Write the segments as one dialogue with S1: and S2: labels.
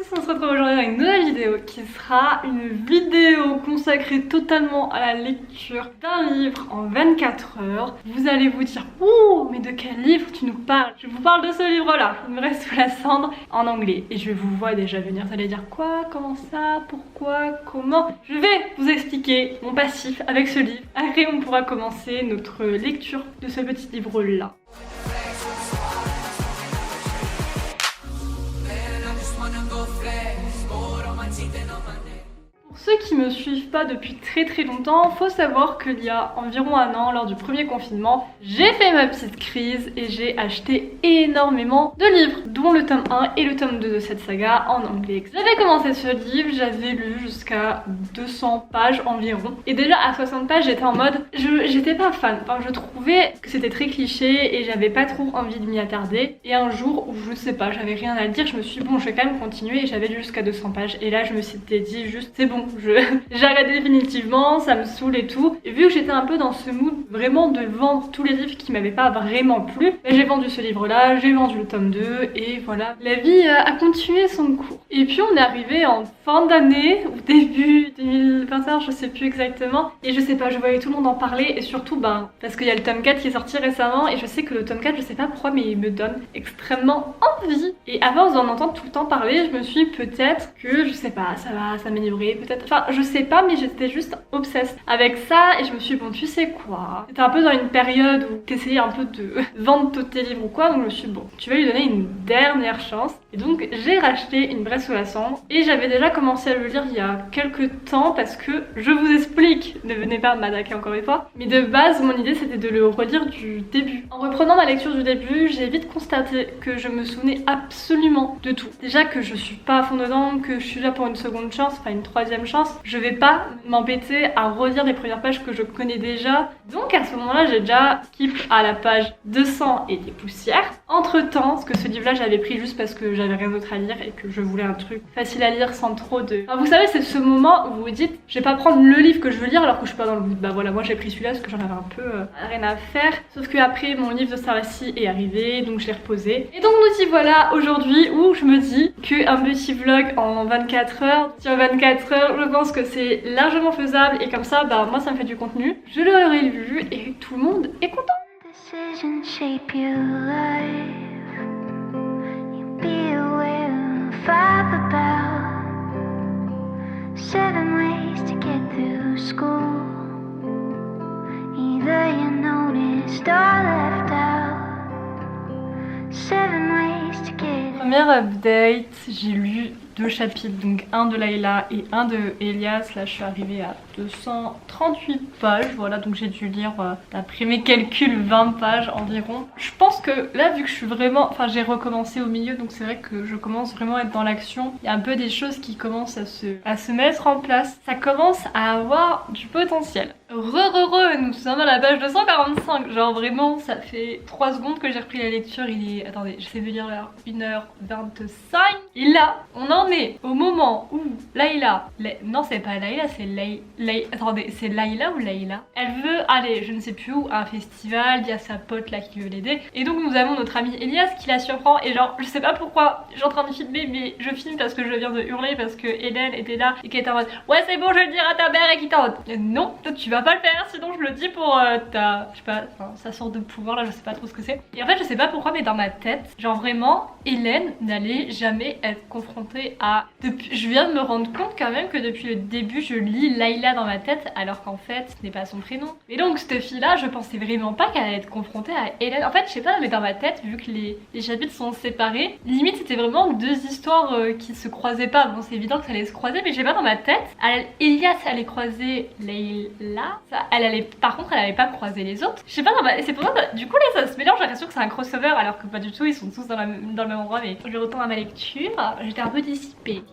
S1: tous, on se retrouve aujourd'hui dans une nouvelle vidéo qui sera une vidéo consacrée totalement à la lecture d'un livre en 24 heures. Vous allez vous dire, oh mais de quel livre tu nous parles? Je vous parle de ce livre là, Il me reste sous la cendre, en anglais. Et je vous vois déjà venir, vous allez dire quoi? Comment ça? Pourquoi? Comment? Je vais vous expliquer mon passif avec ce livre. Après on pourra commencer notre lecture de ce petit livre là. Pour ceux qui me suivent pas depuis très longtemps, faut savoir qu'il y a environ un an, lors du premier confinement, j'ai fait ma petite crise et j'ai acheté énormément de livres, dont le tome 1 et le tome 2 de cette saga en anglais. J'avais commencé ce livre, j'avais lu jusqu'à 200 pages environ, et déjà à 60 pages j'étais en mode, j'étais pas fan, enfin je trouvais que c'était très cliché et j'avais pas trop envie de m'y attarder. Et un jour où je sais pas, j'avais rien à dire, je me suis dit bon je vais quand même continuer et j'avais lu jusqu'à 200 pages et là je me suis dit juste c'est bon. J'arrête définitivement, ça me saoule et tout. Et vu que j'étais un peu dans ce mood vraiment de vendre tous les livres qui m'avaient pas vraiment plu, j'ai vendu ce livre là, j'ai vendu le tome 2 et voilà, la vie a continué son cours. Et puis on est arrivé en fin d'année, ou début 2021, je sais plus exactement, et je sais pas, je voyais tout le monde en parler et surtout parce qu'il y a le tome 4 qui est sorti récemment et je sais que le tome 4, je sais pas pourquoi mais il me donne extrêmement envie. Et à force d'en entendre tout le temps parler, je me suis dit peut-être que, je sais pas, ça va s'améliorer, peut-être. Enfin, je sais pas, mais j'étais juste obsesse avec ça et je me suis dit, bon, tu sais quoi, c'était un peu dans une période où t'essayais un peu de vendre tous tes livres ou quoi, donc je me suis dit, bon, tu vas lui donner une dernière chance. Et donc, j'ai racheté Une Bresse sous la cendre et j'avais déjà commencé à le lire il y a quelques temps parce que, je vous explique, ne venez pas m'attaquer encore une fois, mais de base, mon idée c'était de le relire du début. En reprenant ma lecture du début, j'ai vite constaté que je me souvenais absolument de tout. Déjà que je suis pas à fond dedans, que je suis là pour une seconde chance, enfin une troisième chance. Je vais pas m'embêter à relire les premières pages que je connais déjà. Donc à ce moment-là, j'ai déjà skip à la page 200 et des poussières. Entre temps, parce que ce livre-là, j'avais pris juste parce que j'avais rien d'autre à lire et que je voulais un truc facile à lire sans trop de... Enfin, vous savez, c'est ce moment où vous vous dites, je vais pas prendre le livre que je veux lire alors que je suis pas dans le mood. Bah voilà, moi j'ai pris celui-là parce que j'en avais un peu rien à faire. Sauf que après, mon livre de Sarassi est arrivé, donc je l'ai reposé. Et donc nous y voilà aujourd'hui où je me dis qu'un petit vlog en 24 heures, sur 24 heures, je pense que c'est largement faisable et comme ça, moi ça me fait du contenu. Je l'aurais lu et tout le monde est content. Première update, j'ai lu 2 chapitres, donc un de Layla et un de Elias. Là je suis arrivée à 238 pages, voilà, donc j'ai dû lire d'après mes calculs 20 pages environ. Je pense que là vu que je suis vraiment, enfin j'ai recommencé au milieu, donc c'est vrai que je commence vraiment à être dans l'action. Il y a un peu des choses qui commencent à se mettre en place, ça commence à avoir du potentiel. Nous sommes à la page 245, genre vraiment ça fait 3 secondes que j'ai repris la lecture. Il est, attendez, j'essaie de lire l'heure, 1h25 et là on en est au moment où Layla, non c'est pas Layla, c'est attendez, c'est Layla ou Layla, elle veut aller je ne sais plus où à un festival, il y a sa pote là qui veut l'aider et donc nous avons notre ami Elias qui la surprend et genre je sais pas pourquoi je suis en train de filmer mais je filme parce que je viens de hurler parce que Hélène était là et qu'elle était en mode ouais c'est bon je vais le dire à ta mère et qui t'en mode non toi tu vas pas le faire sinon je le dis pour ta, je sais pas, sa sorte de pouvoir là, je sais pas trop ce que c'est. Et en fait je sais pas pourquoi mais dans ma tête, genre vraiment Hélène n'allait jamais être confrontée à... Je viens de me rendre compte quand même que depuis le début je lis Layla dans ma tête alors qu'en fait ce n'est pas son prénom. Mais donc cette fille là je pensais vraiment pas qu'elle allait être confrontée à Hélène. En fait je sais pas mais dans ma tête vu que les chapitres sont séparés, limite c'était vraiment 2 histoires qui se croisaient pas. Bon c'est évident que ça allait se croiser mais je sais pas dans ma tête, Elias allait croiser Layla, par contre elle allait pas croiser les autres. Je sais pas, c'est pour ça que du coup là ça se mélange, j'ai l'impression que c'est un crossover alors que pas du tout, ils sont tous dans le même endroit. Mais je retourne à ma lecture, j'étais un peu dissipée.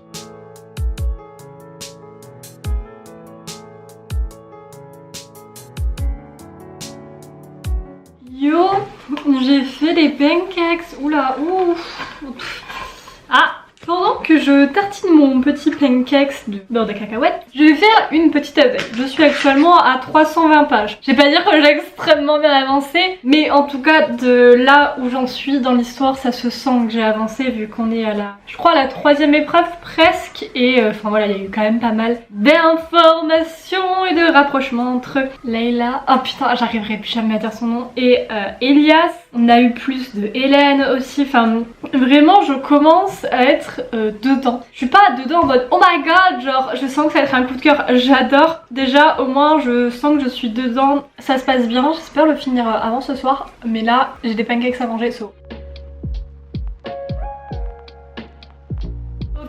S1: Yo, j'ai fait des pancakes, oula, ouf. Ah, pendant que je tartine mon petit pancakes de beurre de cacahuète, je vais faire une petite update. Je suis actuellement à 320 pages. Je vais pas dire que j'ai extrêmement bien avancé, mais en tout cas de là où j'en suis dans l'histoire, ça se sent que j'ai avancé vu qu'on est à la, je crois, à la 3e épreuve presque. Et enfin voilà, il y a eu quand même pas mal d'informations et de rapprochements entre Layla, oh putain, j'arriverai plus jamais à dire son nom, et Elias. On a eu plus de Hélène aussi, enfin vraiment je commence à être dedans. Je suis pas dedans en mode oh my god, genre je sens que ça va être un coup de cœur, j'adore. Déjà au moins je sens que je suis dedans, ça se passe bien, j'espère le finir avant ce soir. Mais là j'ai des pancakes à manger, so.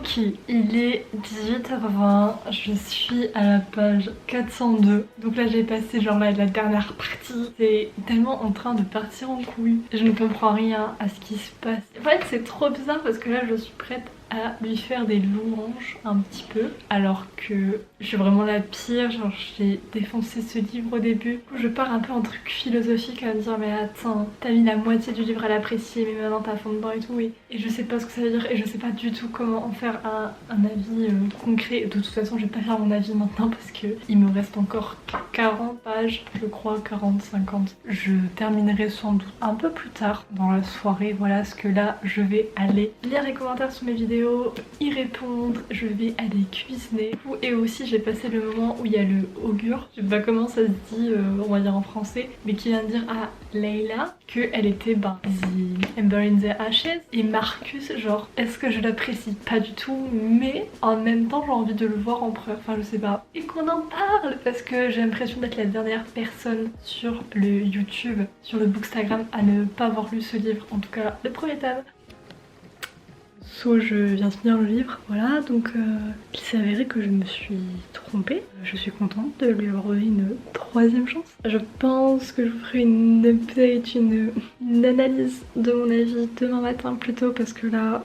S1: Ok, il est 18h20, je suis à la page 402. Donc là j'ai passé genre la dernière partie. C'est tellement en train de partir en couille. Je ne comprends rien à ce qui se passe. En fait c'est trop bizarre parce que là je suis prête à lui faire des louanges un petit peu, alors que je suis vraiment la pire, genre j'ai défoncé ce livre au début. Je pars un peu en truc philosophique à me dire mais attends, t'as mis la moitié du livre à l'apprécier mais maintenant t'as fond dedans et tout, et je sais pas ce que ça veut dire et je sais pas du tout comment en faire un avis concret. De toute façon je vais pas faire mon avis maintenant parce que il me reste encore 40 pages, je crois 40-50. Je terminerai sans doute un peu plus tard dans la soirée, voilà, parce que là je vais aller lire les commentaires sur mes vidéos, y répondre, je vais aller cuisiner et aussi j'ai passé le moment où il y a le augure, je sais pas comment ça se dit on va dire en français, mais qui vient de dire à Layla qu'elle était the Ember in the Ashes, et Marcus genre est-ce que je l'apprécie pas du tout mais en même temps j'ai envie de le voir empereur, enfin je sais pas, et qu'on en parle parce que j'ai l'impression d'être la dernière personne sur le YouTube, sur le Bookstagram à ne pas avoir lu ce livre, en tout cas le premier tome. So, je viens de finir le livre, voilà, donc il s'est avéré que je me suis trompée. Je suis contente de lui avoir donné une 3e chance. Je pense que je vous ferai une update, une analyse de mon avis demain matin plutôt, parce que là,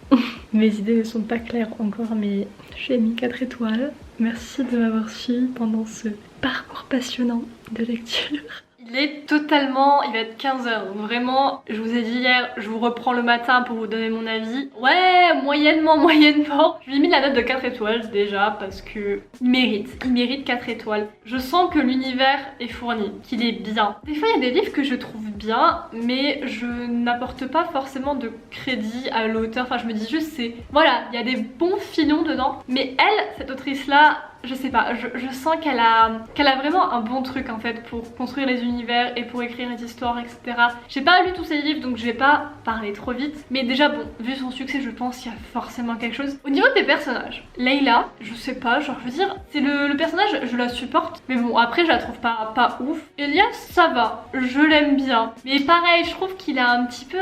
S1: mes idées ne sont pas claires encore, mais j'ai mis 4 étoiles. Merci de m'avoir suivi pendant ce parcours passionnant de lecture. Il est totalement, il va être 15h, donc vraiment, je vous ai dit hier, je vous reprends le matin pour vous donner mon avis. Ouais, moyennement, je lui ai mis la note de 4 étoiles déjà parce que il mérite 4 étoiles. Je sens que l'univers est fourni, qu'il est bien. Des fois il y a des livres que je trouve bien, mais je n'apporte pas forcément de crédit à l'auteur, enfin je me dis juste c'est, voilà, il y a des bons filons dedans, mais elle, cette autrice là, je sais pas, je sens qu'elle a vraiment un bon truc en fait pour construire les univers et pour écrire les histoires, etc. J'ai pas lu tous ses livres donc je vais pas parler trop vite, mais déjà bon, vu son succès je pense qu'il y a forcément quelque chose. Au niveau des personnages, Layla, je sais pas, genre je veux dire, c'est le personnage, je la supporte, mais bon après je la trouve pas ouf. Elias, ça va, je l'aime bien, mais pareil, je trouve qu'il a un petit peu,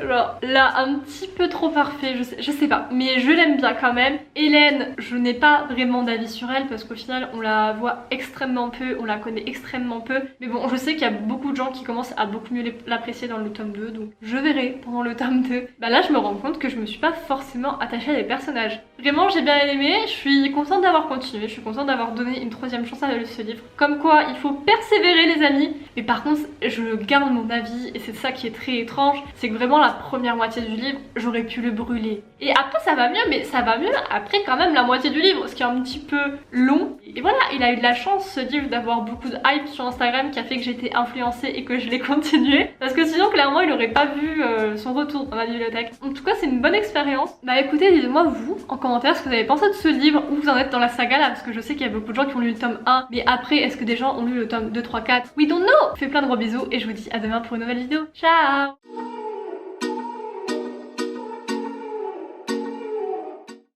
S1: genre là, un petit peu trop parfait, je sais pas, mais je l'aime bien quand même. Hélène, je n'ai pas vraiment d'avis sur elle parce qu'au final on la voit extrêmement peu, on la connaît extrêmement peu, mais bon je sais qu'il y a beaucoup de gens qui commencent à beaucoup mieux l'apprécier dans le tome 2, donc je verrai pendant le tome 2. Bah là je me rends compte que je me suis pas forcément attachée à des personnages. Vraiment j'ai bien aimé, je suis contente d'avoir continué, je suis contente d'avoir donné une 3e chance à ce livre. Comme quoi il faut persévérer les amis, mais par contre je garde mon avis et c'est ça qui est très étrange, c'est que vraiment la première moitié du livre j'aurais pu le brûler. Et après ça va mieux, mais ça va mieux après quand même la moitié du livre, ce qui est un petit peu long. Et voilà, il a eu de la chance ce livre d'avoir beaucoup de hype sur Instagram qui a fait que j'ai été influencée et que je l'ai continué. Parce que sinon clairement il aurait pas vu son retour dans ma bibliothèque. En tout cas c'est une bonne expérience. Bah écoutez, dites-moi vous en commentaire ce que vous avez pensé de ce livre, où vous en êtes dans la saga là, parce que je sais qu'il y a beaucoup de gens qui ont lu le tome 1, mais après est-ce que des gens ont lu le tome 2, 3, 4? We don't know. Je vous fais plein de gros bisous et je vous dis à demain pour une nouvelle vidéo. Ciao.